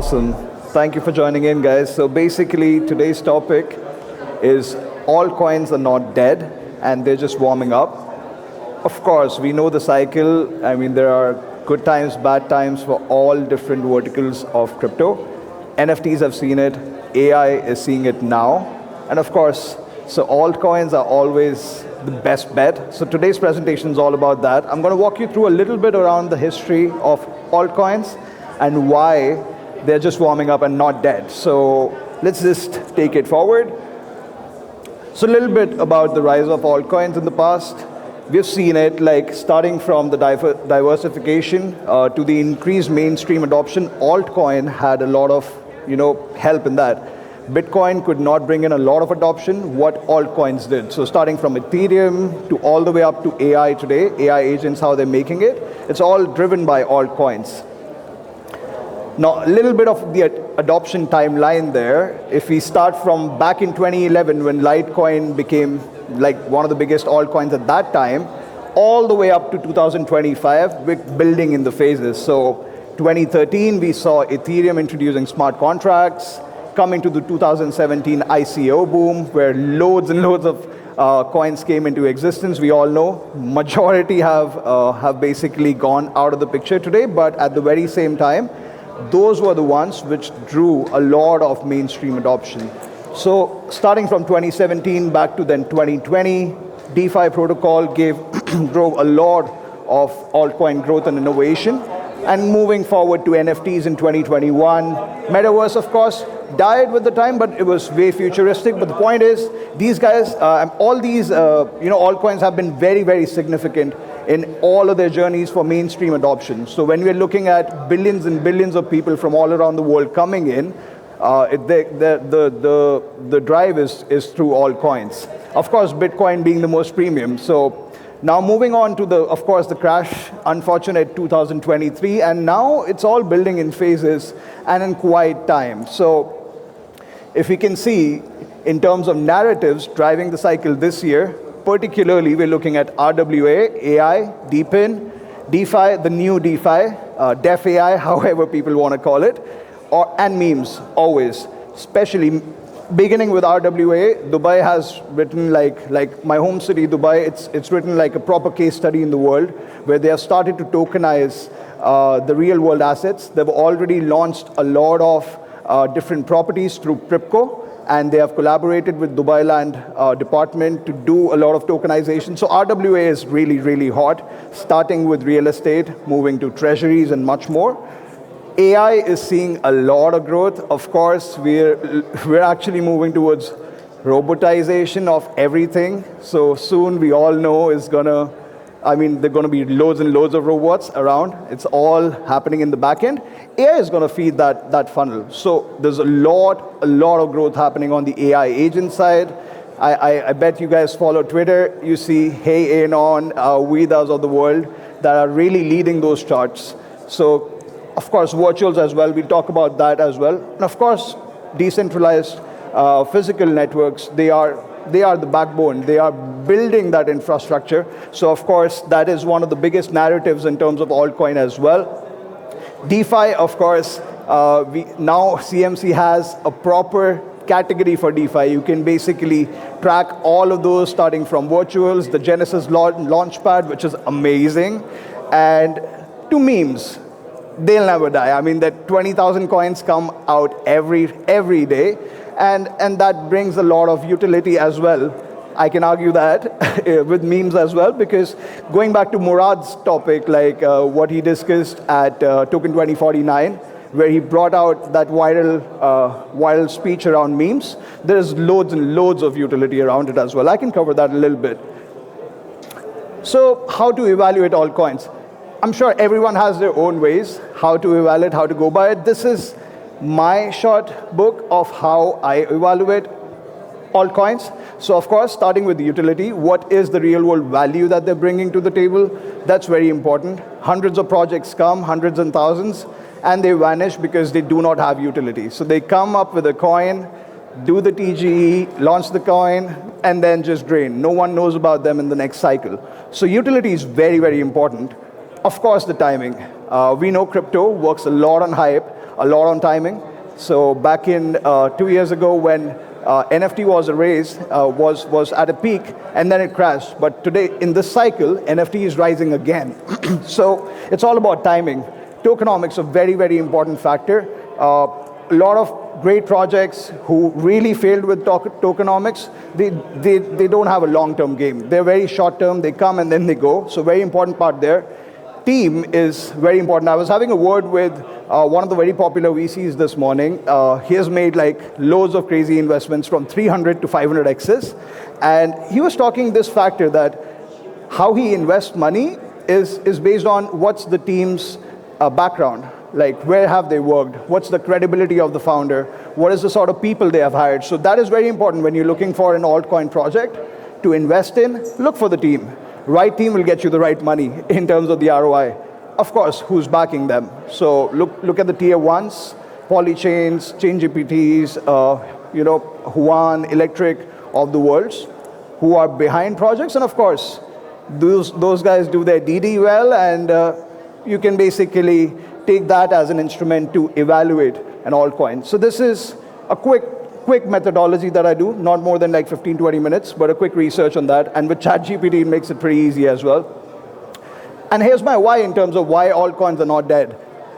Awesome. Thank you for joining in, guys. So basically, today's topic is altcoins are not dead and they're just warming up. Of course, we know the cycle. I mean, there are good times, bad times for all different verticals of crypto. NFTs have seen it. AI is seeing it now. And of course, so altcoins are always the best bet. So today's presentation is all about that. I'm going to walk you through a little bit around the history of altcoins and why they're just warming up and not dead. So let's just take it forward. So a little bit about the rise of altcoins in the past. We've seen it like starting from the diversification to the increased mainstream adoption. Altcoin had a lot of help in that. Bitcoin could not bring in a lot of adoption, what altcoins did. So starting from Ethereum to all the way up to AI today, AI agents, how they're making it, it's all driven by altcoins. Now, a little bit of the adoption timeline there. If we start from back in 2011 when Litecoin became like one of the biggest altcoins at that time, all the way up to 2025, we're building in the phases. So 2013, we saw Ethereum introducing smart contracts, coming to the 2017 ICO boom, where loads and loads of coins came into existence. We all know majority have basically gone out of the picture today, but at the very same time, those were the ones which drew a lot of mainstream adoption. So starting from 2017 back to then 2020, DeFi protocol drove a lot of altcoin growth and innovation. And moving forward to NFTs in 2021, Metaverse, of course, died with the time, but it was way futuristic. But the point is, these guys, all these, altcoins have been very, very significant in all of their journeys for mainstream adoption. So when we're looking at billions and billions of people from all around the world coming in, the drive is through altcoins. Of course, Bitcoin being the most premium. So now moving on to the crash, unfortunate 2023, and now it's all building in phases and in quiet time. So if we can see, in terms of narratives driving the cycle this year, particularly we're looking at RWA, AI, DePIN, DeFi, the new DeFi, Def AI, however people want to call it, and memes, always, especially beginning with RWA. Dubai has written like my home city, Dubai, it's written like a proper case study in the world where they have started to tokenize the real world assets. They've already launched a lot of different properties through Pripco, and they have collaborated with Dubai Land Department to do a lot of tokenization. So RWA is really, really hot, starting with real estate, moving to treasuries and much more. AI is seeing a lot of growth. Of course, we're actually moving towards robotization of everything. So soon we all know there are going to be loads and loads of robots around. It's all happening in the back end. AI is going to feed that funnel. So there's a lot of growth happening on the AI agent side. I bet you guys follow Twitter. You see Hey Anon, Vedas of the world that are really leading those charts. So of course, virtuals as well. We'll talk about that as well. And of course, decentralized physical networks, they are the backbone. They are building that infrastructure. So of course, that is one of the biggest narratives in terms of altcoin as well. DeFi, of course, now CMC has a proper category for DeFi. You can basically track all of those starting from virtuals, the Genesis Launchpad, which is amazing, and to memes. They'll never die. I mean, that 20,000 coins come out every day, and that brings a lot of utility as well. I can argue that with memes as well, because going back to Murad's topic, like what he discussed at Token 2049, where he brought out that viral speech around memes, there's loads and loads of utility around it as well. I can cover that a little bit. So how to evaluate altcoins? I'm sure everyone has their own ways how to evaluate, how to go by it. This is my short book of how I evaluate altcoins. So of course, starting with the utility, what is the real world value that they're bringing to the table? That's very important. Hundreds of projects come, hundreds and thousands, and they vanish because they do not have utility. So they come up with a coin, do the TGE, launch the coin, and then just drain. No one knows about them in the next cycle. So utility is very, very important. Of course, the timing. We know crypto works a lot on hype. a lot on timing. So back in 2 years ago when NFT was raised, was at a peak, and then it crashed. But today, in this cycle, NFT is rising again. So it's all about timing. Tokenomics, a very, very important factor. A lot of great projects who really failed with tokenomics, they don't have a long-term game. They're very short-term, they come and then they go. So very important part there. Team is very important. I was having a word with one of the very popular VCs this morning. He has made like loads of crazy investments from 300 to 500x's. And he was talking this factor that how he invests money is based on what's the team's background. Like where have they worked? What's the credibility of the founder? What is the sort of people they have hired? So that is very important when you're looking for an altcoin project to invest in. Look for the team. Right team will get you the right money in terms of the ROI. Of course, who's backing them? So look at the tier ones, Polychains, ChainGPTs, Huan, Electric of the worlds, who are behind projects. And of course, those guys do their DD well, and you can basically take that as an instrument to evaluate an altcoin. So this is a quick methodology that I do, not more than like 15, 20 minutes, but a quick research on that. And with ChatGPT, it makes it pretty easy as well. And here's my why in terms of why altcoins are not dead.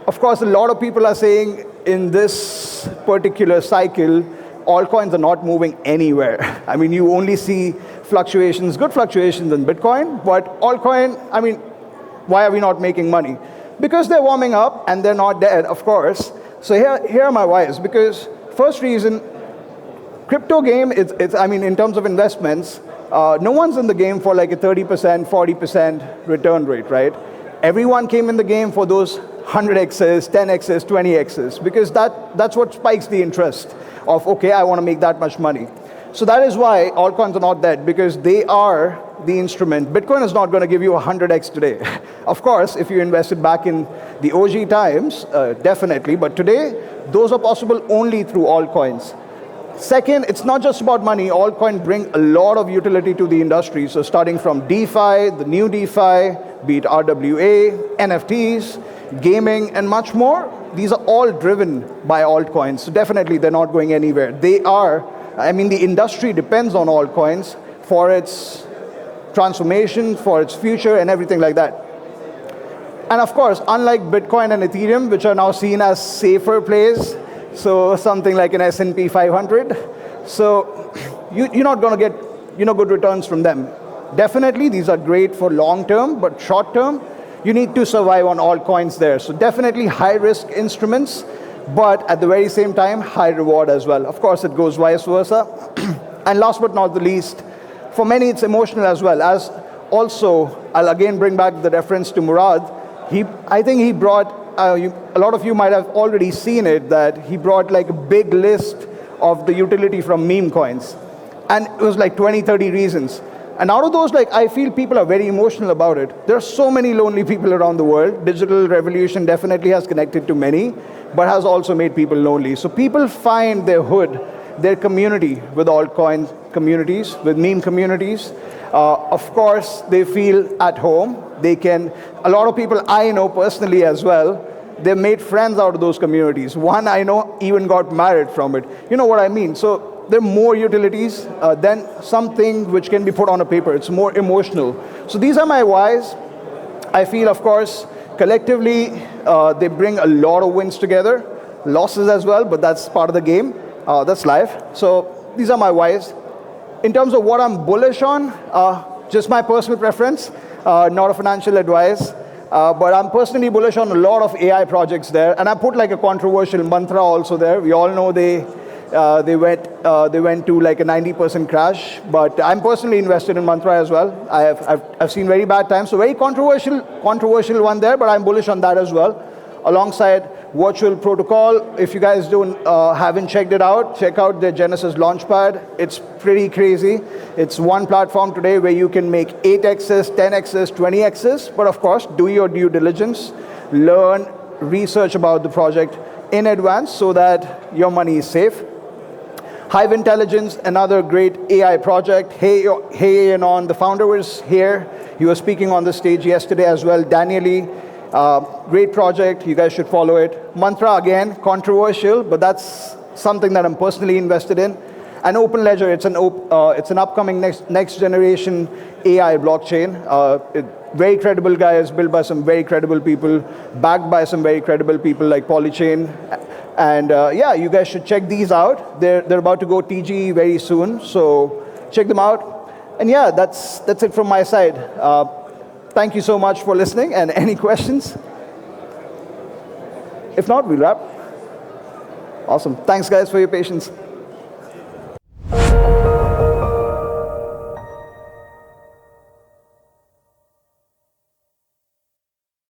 Of course, a lot of people are saying in this particular cycle, altcoins are not moving anywhere. I mean, you only see fluctuations, good fluctuations in Bitcoin, but altcoin, I mean, why are we not making money? Because they're warming up and they're not dead, of course. So here are my whys. Because first reason, crypto game, I mean, in terms of investments, no one's in the game for like a 30%, 40% return rate, right? Everyone came in the game for those 100x's, 10x's, 20x's, because that's what spikes the interest of, okay, I want to make that much money. So that is why altcoins are not dead, because they are the instrument. Bitcoin is not going to give you 100x today. Of course, if you invested back in the OG times, definitely, but today, those are possible only through altcoins. Second, it's not just about money. Altcoins bring a lot of utility to the industry. So starting from DeFi, the new DeFi, be it RWA, NFTs, gaming, and much more, these are all driven by altcoins. So definitely, they're not going anywhere. They are, I mean, the industry depends on altcoins for its transformation, for its future, and everything like that. And of course, unlike Bitcoin and Ethereum, which are now seen as safer plays, so something like an S&P 500, so you're not going to get good returns from them. Definitely, these are great for long term, but short term, you need to survive on altcoins there. So definitely high risk instruments, but at the very same time, high reward as well. Of course, it goes vice versa. And last but not the least, for many, it's emotional as well. As also, I'll again bring back the reference to Murad. I think he brought, a lot of you might have already seen it, that he brought like a big list of the utility from meme coins. And it was like 20, 30 reasons. And out of those, like, I feel people are very emotional about it. There are so many lonely people around the world. Digital revolution definitely has connected to many, but has also made people lonely. So people find their hood, their community with altcoin communities, with meme communities. Of course, they feel at home. A lot of people I know personally as well, they made friends out of those communities. One I know even got married from it. You know what I mean? So there are more utilities than something which can be put on a paper. It's more emotional. So these are my whys. I feel, of course, collectively, they bring a lot of wins together, losses as well, but that's part of the game. That's life. So these are my whys. In terms of what I'm bullish on, just my personal preference, not a financial advice, but I'm personally bullish on a lot of AI projects there. And I put like a controversial mantra also there. We all know they went to like a 90% crash, but I'm personally invested in mantra as well. I've seen very bad times, so very controversial one there, but I'm bullish on that as well. Alongside Virtual Protocol, if you guys haven't checked it out, check out their Genesis Launchpad. It's pretty crazy. It's one platform today where you can make 8x's, 10x's, 20x's, but of course, do your due diligence, learn, research about the project in advance so that your money is safe. Hive Intelligence, another great AI project. Hey, Anon, the founder was here. He was speaking on the stage yesterday as well. Danieli, Great project. You guys should follow it. Mantra, again, controversial, but that's something that I'm personally invested in. And OpenLedger, it's an upcoming next generation AI blockchain. Very credible guys, built by some very credible people, backed by some very credible people like Polychain. And yeah, you guys should check these out. They're about to go TGE very soon, so check them out. And yeah, that's it from my side. Thank you so much for listening, and any questions? If not, we'll wrap. Awesome. Thanks, guys, for your patience.